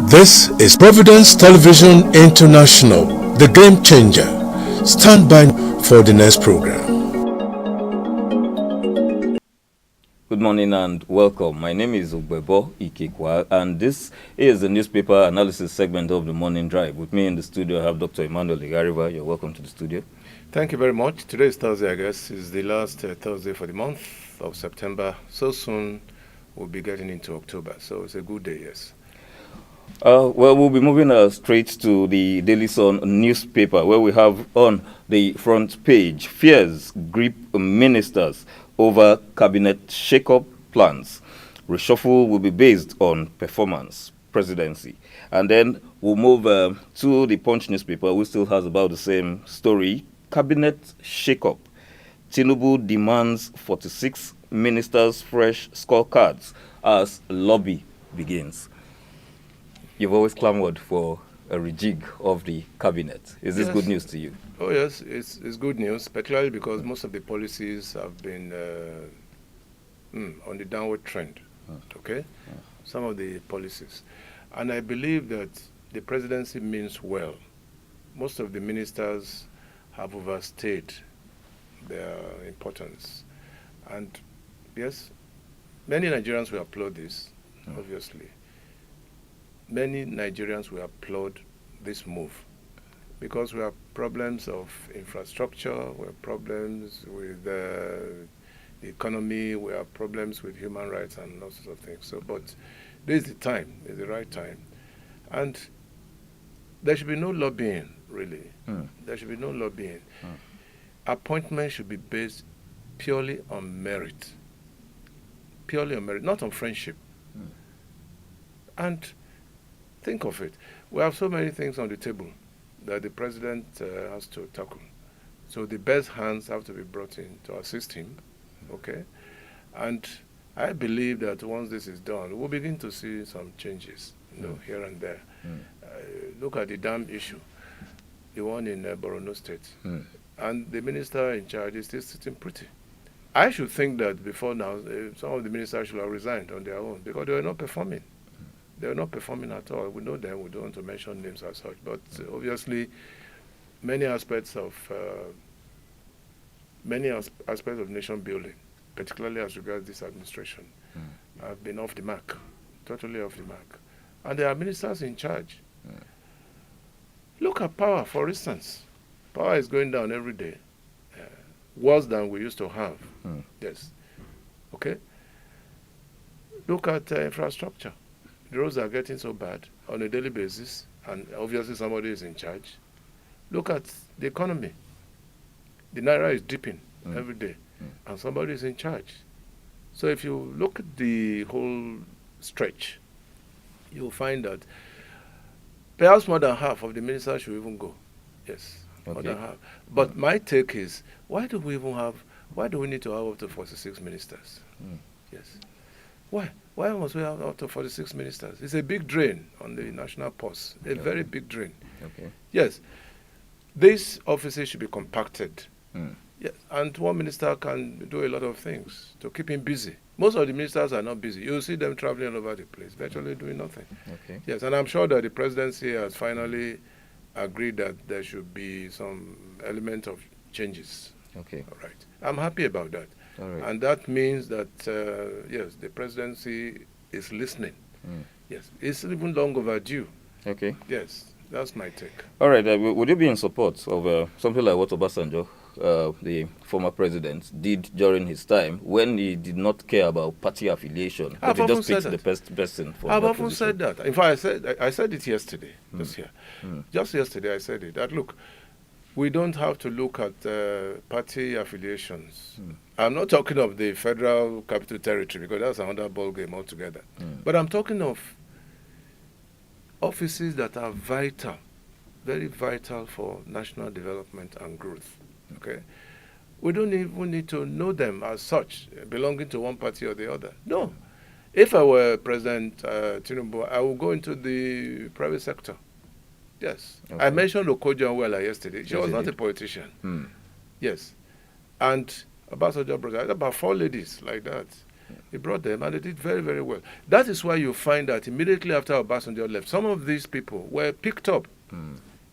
This is Providence Television International, the game changer. Stand by for the next program. Good morning and welcome. My name is Ugbebo Ikekwa, and this is the newspaper analysis segment of the Morning Drive. With me in the studio, I have Dr. Emmanuel Igariba. You're welcome to the studio. Thank you very much. Today is Thursday, I guess. It's the last Thursday for the month of September. So soon we'll be getting into October. So it's a good day, yes. Well, we'll be moving straight to the Daily Sun newspaper, where we have on the front page, fears grip ministers over cabinet shake-up plans. Reshuffle will be based on performance, presidency. And then we'll move to the Punch newspaper, which still has about the same story. Cabinet shake-up. Tinubu demands 46 ministers' fresh scorecards as lobby begins. You've always clamored for a rejig of the cabinet. Is this good news to you? Oh, yes, it's good news, particularly because most of the policies have been on the downward trend, okay? Some of the policies. And I believe that the presidency means well. Most of the ministers have overstayed their importance. And yes, many Nigerians will applaud this, obviously. Many Nigerians will applaud this move because we have problems of infrastructure, we have problems with the economy, we have problems with human rights and all sorts of things. So, but this is the time, it's the right time. And there should be no lobbying, really. There should be no lobbying. Appointments should be based purely on merit. Purely on merit, not on friendship. And think of it. We have so many things on the table that the president has to tackle. So the best hands have to be brought in to assist him, okay? And I believe that once this is done, we'll begin to see some changes, here and there. Look at the dam issue, the one in Borno State. And the minister in charge is still sitting pretty. I should think that before now, some of the ministers should have resigned on their own because they were not performing. They were not performing at all. We know them. We don't want to mention names as such. But obviously, many aspects of nation building, particularly as regards this administration, have been off the mark, totally off the mark. And there are ministers in charge. Look at power, for instance. Power is going down every day, worse than we used to have. Yes. Okay. Look at infrastructure. The roads are getting so bad on a daily basis, and obviously somebody is in charge. Look at the economy. The naira is dipping every day, and somebody is in charge. So if you look at the whole stretch, you'll find that perhaps more than half of the ministers should even go. Yes, more than half. But my take is, why do we need to have up to 46 ministers? Yes. Why? Why must we have up to 46 ministers? It's a big drain on the national purse, a very big drain. Okay. Yes. These offices should be compacted. Yes. And one minister can do a lot of things to keep him busy. Most of the ministers are not busy. You'll see them traveling all over the place, virtually doing nothing. Okay. Yes, and I'm sure that the presidency has finally agreed that there should be some element of changes. Okay. All right. I'm happy about that. All right. And that means that, yes, the presidency is listening. Yes, it's even long overdue. Okay. Yes, that's my take. All right. Would you be in support of something like what Obasanjo, the former president, did during his time when he did not care about party affiliation, but he just picked the best person for I've that often position? said that. In fact, I said it yesterday, Just yesterday I said it, that look, we don't have to look at party affiliations. I'm not talking of the Federal Capital Territory because that's another ball game altogether. But I'm talking of offices that are vital, very vital for national development and growth. Okay, we don't even need to know them as such, belonging to one party or the other. No. If I were President Tinubu, I would go into the private sector. Yes. Okay. I mentioned Okojo-Iweala yesterday. She was not a politician. Yes. And Obasanjo brought about 4 ladies like that. He brought them, and they did very, very well. That is why you find that immediately after Obasanjo left, some of these people were picked up,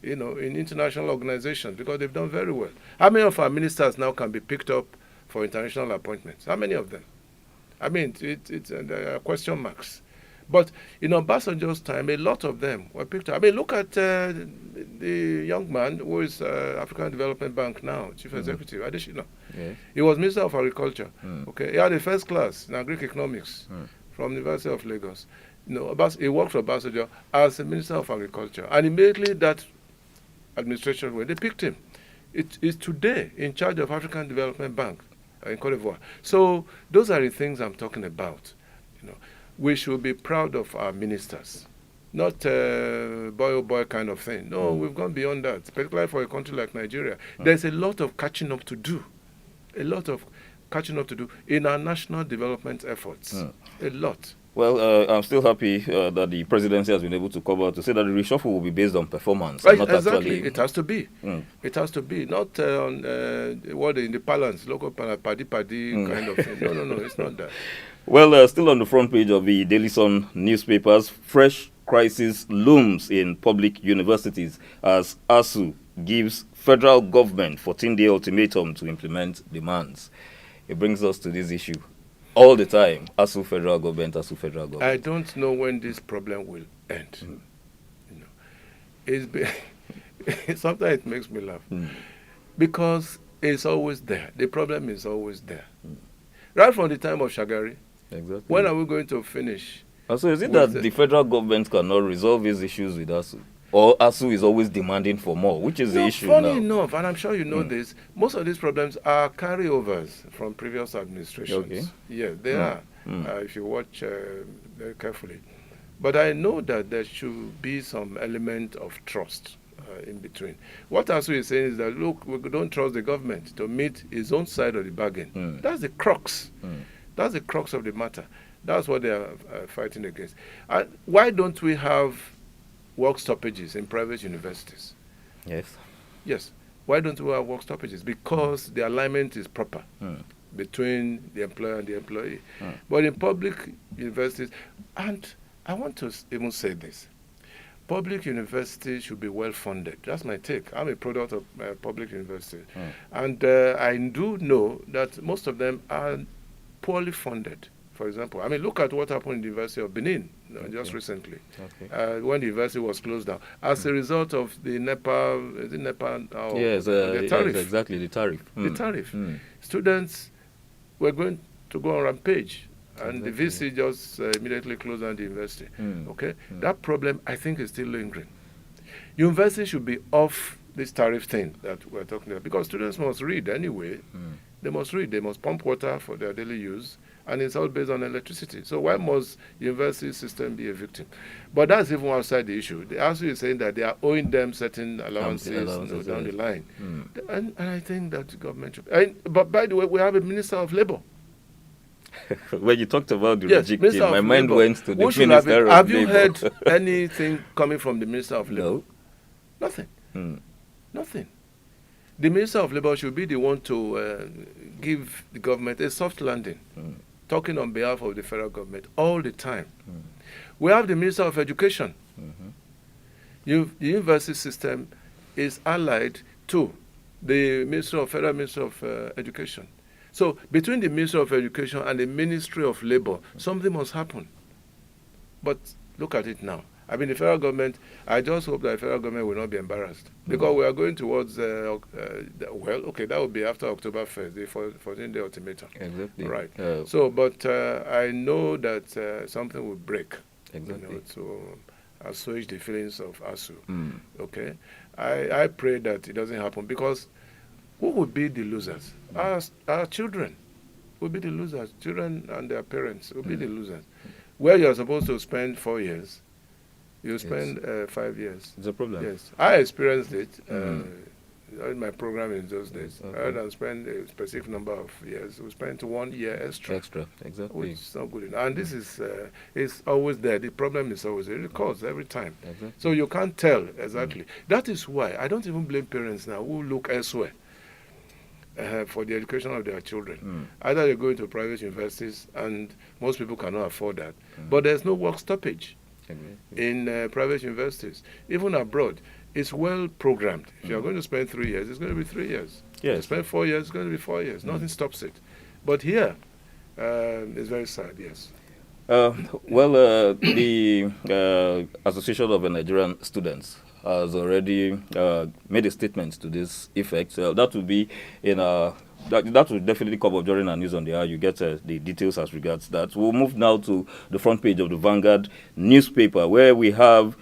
in international organizations because they've done very well. How many of our ministers now can be picked up for international appointments? How many of them? I mean, there are question marks. But in Obasanjo's time, a lot of them were picked up. I mean, look at the young man who is African Development Bank now, Chief Executive, Adesina. Yes. He was Minister of Agriculture. Okay, he had a first class in Agric Economics from the University of Lagos. He worked for Obasanjo as a Minister of Agriculture. And immediately that administration, they picked him. It is today in charge of African Development Bank in Cote d'Ivoire. So those are the things I'm talking about. We should be proud of our ministers, not boy oh boy kind of thing. No, we've gone beyond that, particularly for a country like Nigeria. There's a lot of catching up to do, in our national development efforts, a lot. Well, I'm still happy that the presidency has been able to cover to say that the reshuffle will be based on performance. Right, not exactly. Actually... It has to be. It has to be. Not on what in the balance, local paddy kind of thing. No, it's not that. Well, still on the front page of the Daily Sun newspapers, fresh crisis looms in public universities as ASU gives federal government 14-day ultimatum to implement demands. It brings us to this issue. All the time, ASU federal government, ASU federal government. I don't know when this problem will end. Sometimes it makes me laugh because it's always there. The problem is always there. Right from the time of Shagari. Exactly. When are we going to finish? So is it that the federal government cannot resolve these issues with ASU? Or ASU is always demanding for more, which is the issue now? Funny enough, and I'm sure you know this, most of these problems are carryovers from previous administrations. Okay. Yeah, they are, if you watch very carefully. But I know that there should be some element of trust in between. What ASU is saying is that, look, we don't trust the government to meet his own side of the bargain. That's the crux. That's the crux of the matter. That's what they are fighting against. And why don't we have work stoppages in private universities? Yes. Why don't we have work stoppages? Because the alignment is proper between the employer and the employee. But in public universities, and I want to even say this, public universities should be well funded. That's my take. I'm a product of public university. And I do know that most of them are poorly funded. For example, I mean, look at what happened in the University of Benin just recently, when the university was closed down as a result of the Nnpcl, the tariff. Yes, exactly, the tariff. The tariff. Students were going to go on rampage, and the VC just immediately closed down the university. That problem, I think, is still lingering. University should be off this tariff thing that we're talking about, because students must read anyway. They must read. They must pump water for their daily use, and it's all based on electricity. So why must the university system be a victim? But that's even outside the issue. The ASU is saying that they are owing them certain allowances down the line. And I think that the government should... but by the way, we have a Minister of Labour. When you talked about the rejecting, my mind went to the Minister of Labour. Have you heard anything coming from the Minister of Labour? No. Nothing. Nothing. The Minister of Labour should be the one to give the government a soft landing, talking on behalf of the federal government all the time. We have the Minister of Education. The university system is allied to the Federal Minister of Education. So between the Ministry of Education and the Ministry of Labour, something must happen. But look at it now. I mean, the federal government, I just hope that the federal government will not be embarrassed. Because we are going towards, that would be after October 1st, the 14-day ultimatum. Exactly. Right. But I know that something will break. Exactly. To assuage the feelings of ASU. Okay? I pray that it doesn't happen, because who would be the losers? Our children will be the losers. Children and their parents will be the losers. Where you're supposed to spend 4 years, you spend 5 years. It's a problem. Yes. I experienced it in my program in those days. Rather than spend a specific number of years, we spent 1 year extra. Exactly. Which is not good enough. And this is it's always there. The problem is always there. It recurs every time. Exactly. So you can't tell exactly. That is why I don't even blame parents now who look elsewhere. for the education of their children. Either they go into private universities, and most people cannot afford that. But there's no work stoppage in private universities. Even abroad, it's well programmed. If you're going to spend 3 years, it's going to be 3 years. Yes. If you spend 4 years, it's going to be 4 years. Nothing stops it. But here, it's very sad, yes. The Association of Nigerian Students has already made a statement to this effect. That will be in that will definitely come up during our news on the hour. You get the details as regards that. We'll move now to the front page of the Vanguard newspaper, where we have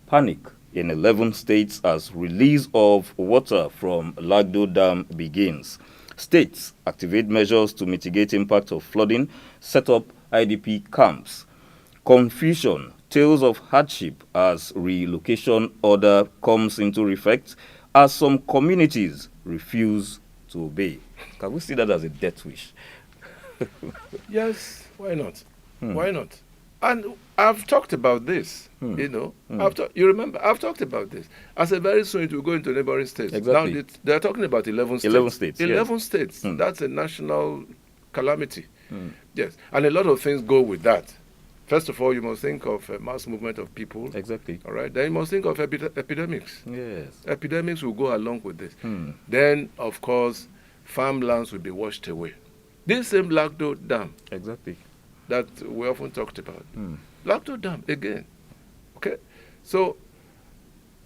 panic in 11 states as release of water from Lagdo Dam begins. States activate measures to mitigate impact of flooding, set up IDP camps. Confusion, tales of hardship as relocation order comes into effect as some communities refuse to obey. Can we see that as a death wish? Yes, why not? Why not? And I've talked about this, you know. You remember, I've talked about this. I said very soon it will go into neighboring states. Exactly. Now they're talking about 11 states. 11 states, 11 states. That's a national calamity. Yes. And a lot of things go with that. First of all, you must think of a mass movement of people. Exactly. All right. Then you must think of epidemics. Yes. Epidemics will go along with this. Then, of course, farmlands will be washed away. This same Lagdo Dam. Exactly. That we often talked about. Lagdo Dam, again. Okay? So,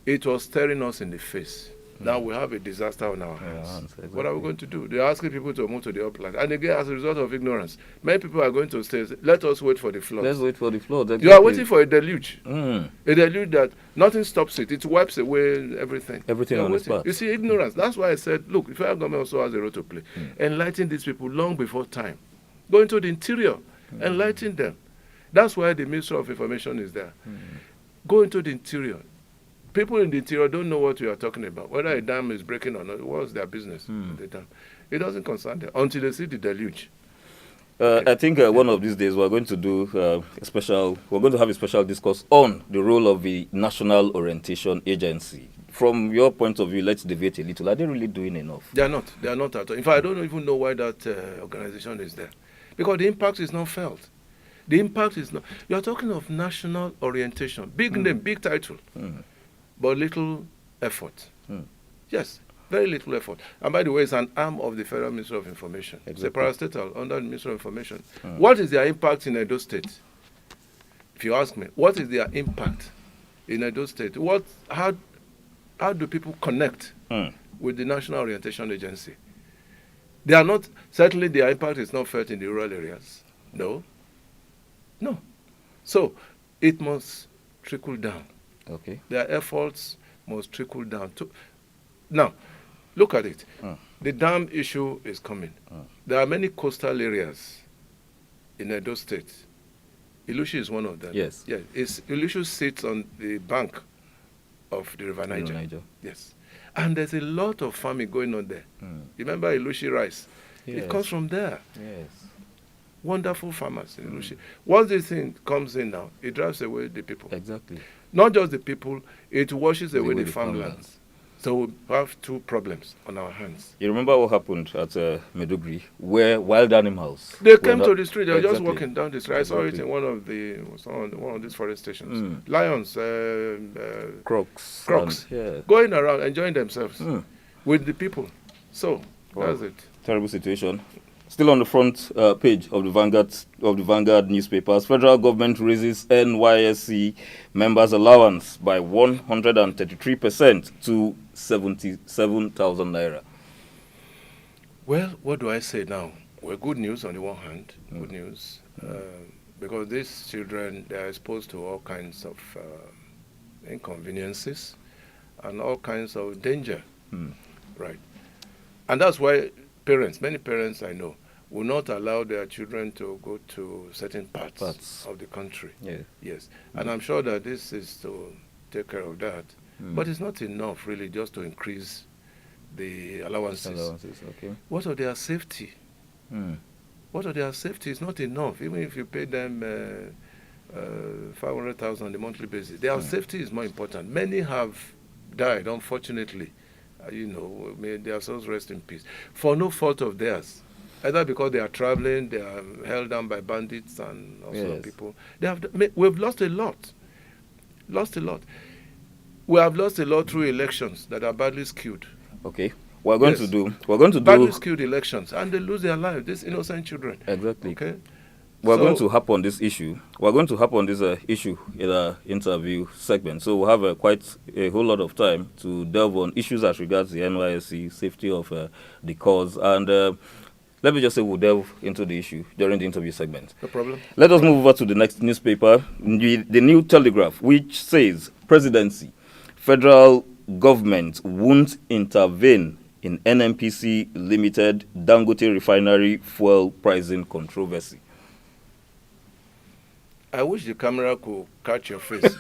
it was staring us in the face. Now we have a disaster on our hands. Exactly. What are we going to do? They're asking people to move to the upland. And again, as a result of ignorance, many people are going to say, let us wait for the flood. Let's wait for the flood. Exactly. You are waiting for a deluge. A deluge that nothing stops it. It wipes away everything. Everything on the spot. You see, ignorance. That's why I said, look, the federal government also has a role to play. Enlighten these people long before time. Go into the interior. Enlighten them. That's why the Ministry of Information is there. Go into the interior. People in the interior don't know what we are talking about. Whether a dam is breaking or not, what's their business with the dam? It doesn't concern them until they see the deluge. I think one of these days we're going to do we're going to have a special discourse on the role of the National Orientation Agency. From your point of view, let's deviate a little. Are they really doing enough? They are not. They are not at all. In fact, I don't even know why that organization is there. Because the impact is not felt. The impact is not. You are talking of national orientation. Big name, big title. But little effort. Yes, very little effort. And by the way, it's an arm of the Federal Ministry of Information. Exactly. It's a parastatal under the Ministry of Information. What is their impact in Edo State? If you ask me, what is their impact in Edo State? How do people connect with the National Orientation Agency? They are not, certainly their impact is not felt in the rural areas. No. So, it must trickle down. Okay. Their efforts must trickle down. Now, look at it. The dam issue is coming. There are many coastal areas in Edo State. Ilushi is one of them. Yes. Ilushi sits on the bank of the River Niger. Yes. And there's a lot of farming going on there. Remember Ilushi rice? Yes. It comes from there. Yes. Wonderful farmers in Ilushi. Once this thing comes in now, it drives away the people. Exactly. Not just the people, it washes away the farmlands. So we have two problems on our hands. You remember what happened at Medugri, where wild animals... They came to the street, they were just walking down the street. I saw it in one of these forest stations. Lions, crocs, going around, enjoying themselves with the people. So, that's it. Terrible situation. Still on the front page of the Vanguard newspapers, federal government raises NYSC members' allowance by 133% to 77,000 naira. Well, what do I say now? Well, good news on the one hand, good news, because these children, they are exposed to all kinds of inconveniences and all kinds of danger, right? And that's why many parents I know, will not allow their children to go to certain parts of the country. Yes. And I'm sure that this is to take care of that. But it's not enough, really, just to increase the allowances. Okay. What of their safety? What of their safety is not enough, even if you pay them 500,000 on a monthly basis. Their safety is more important. Many have died, unfortunately, may their souls rest in peace, for no fault of theirs. Either because they are traveling, they are held down by bandits and also people. We've lost a lot. Lost a lot. We have lost a lot through elections that are badly skewed. Okay. We're going to do badly skewed elections, and they lose their lives, these innocent children. Exactly. Okay. We're going to hop on this issue. We're going to hop on this issue in our interview segment. So we'll have quite a whole lot of time to delve on issues as regards the NYSC, safety of the cause, and let me just say we'll delve into the issue during the interview segment. No problem. Let us move over to the next newspaper, the New Telegraph, which says, Presidency, Federal Government won't intervene in Nnpcl Limited Dangote Refinery fuel pricing controversy. I wish the camera could catch your face.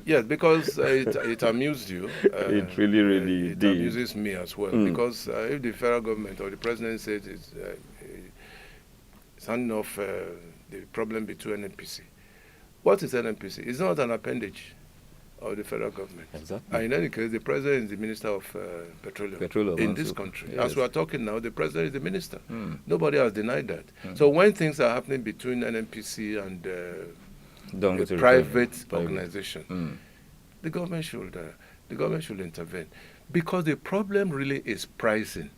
Yes, because it amused you. It really it did. It amuses me as well. Because if the federal government or the president says it's handing off the problem between Nnpcl, what is Nnpcl? It's not an appendage of the federal government. Exactly. And in any case, the president is the minister of petroleum in this country. Yes. As we are talking now, the president is the minister. Nobody has denied that. So when things are happening between Nnpcl and a private organization, the government should intervene, because the problem really is pricing,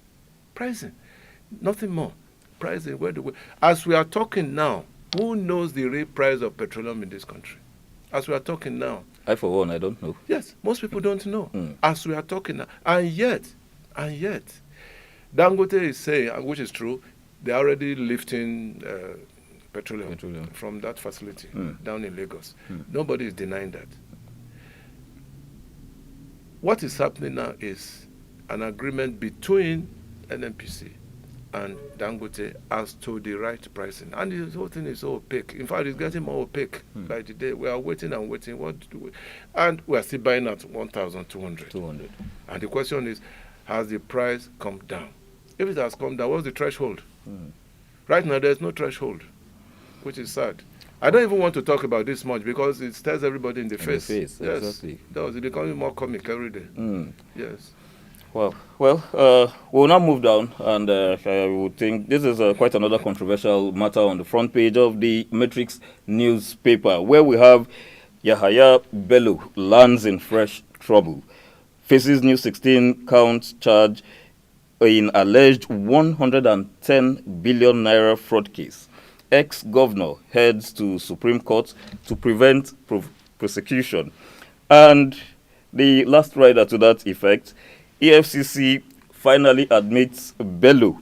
nothing more. Pricing. As we are talking now, who knows the real price of petroleum in this country? As we are talking now. I, for one, I don't know. Yes, most people don't know. As we are talking now. And yet, Dangote is saying, which is true, they're already lifting petroleum from that facility down in Lagos. Nobody is denying that. What is happening now is an agreement between Nnpcl and Dangote as to the right pricing. And the whole thing is so opaque. In fact, it's getting more opaque by the day. We are waiting and waiting. And we are still buying at 1,200. And the question is, has the price come down? If it has come down, what's the threshold? Right now, there's no threshold, which is sad. I don't even want to talk about this much because it stares everybody in the face. Yes, exactly. It's becoming more comic every day. Yes. Well, we'll now move down, and I would think this is quite another controversial matter on the front page of the Matrix newspaper, where we have Yahaya Bello lands in fresh trouble, faces new 16-count charge in alleged 110 billion naira fraud case. Ex-governor heads to Supreme Court to prevent prosecution. And the last rider to that effect, EFCC finally admits Bello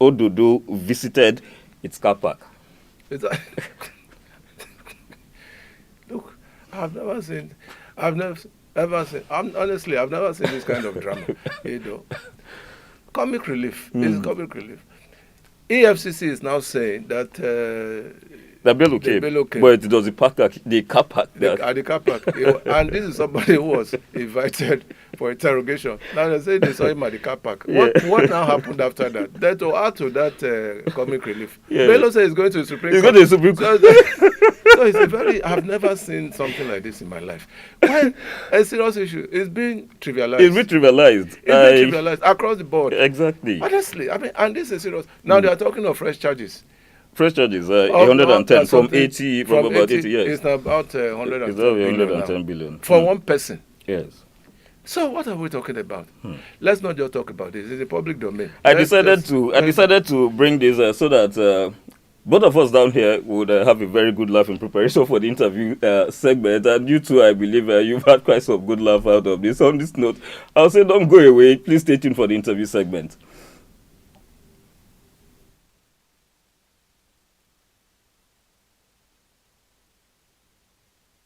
Ododo visited its car park. Look, I've never seen this kind of drama. Comic relief. It's comic relief. EFCC is now saying that the Bello came, but it was the car park. The car park. And this is somebody who was invited for interrogation. Now they say they saw him at the car park. What now happened after that? That to add to that comic relief. Bello says he's going to the Supreme Court. He's going to the Supreme Court. So it's I've never seen something like this in my life. When a serious issue is being trivialized. It's being trivialized across the board. Exactly. Honestly, and this is serious. Now they are talking of fresh charges. Fresh charges, 110 from 80, from about 80 years. It's about 110 it's billion. 110 billion. For one person. Yes. So what are we talking about? Let's not just talk about this. It's a public domain. I decided to bring this so that both of us down here would have a very good laugh in preparation for the interview segment. And you too, I believe you've had quite some good laugh out of this. On this note, I'll say don't go away. Please stay tuned for the interview segment.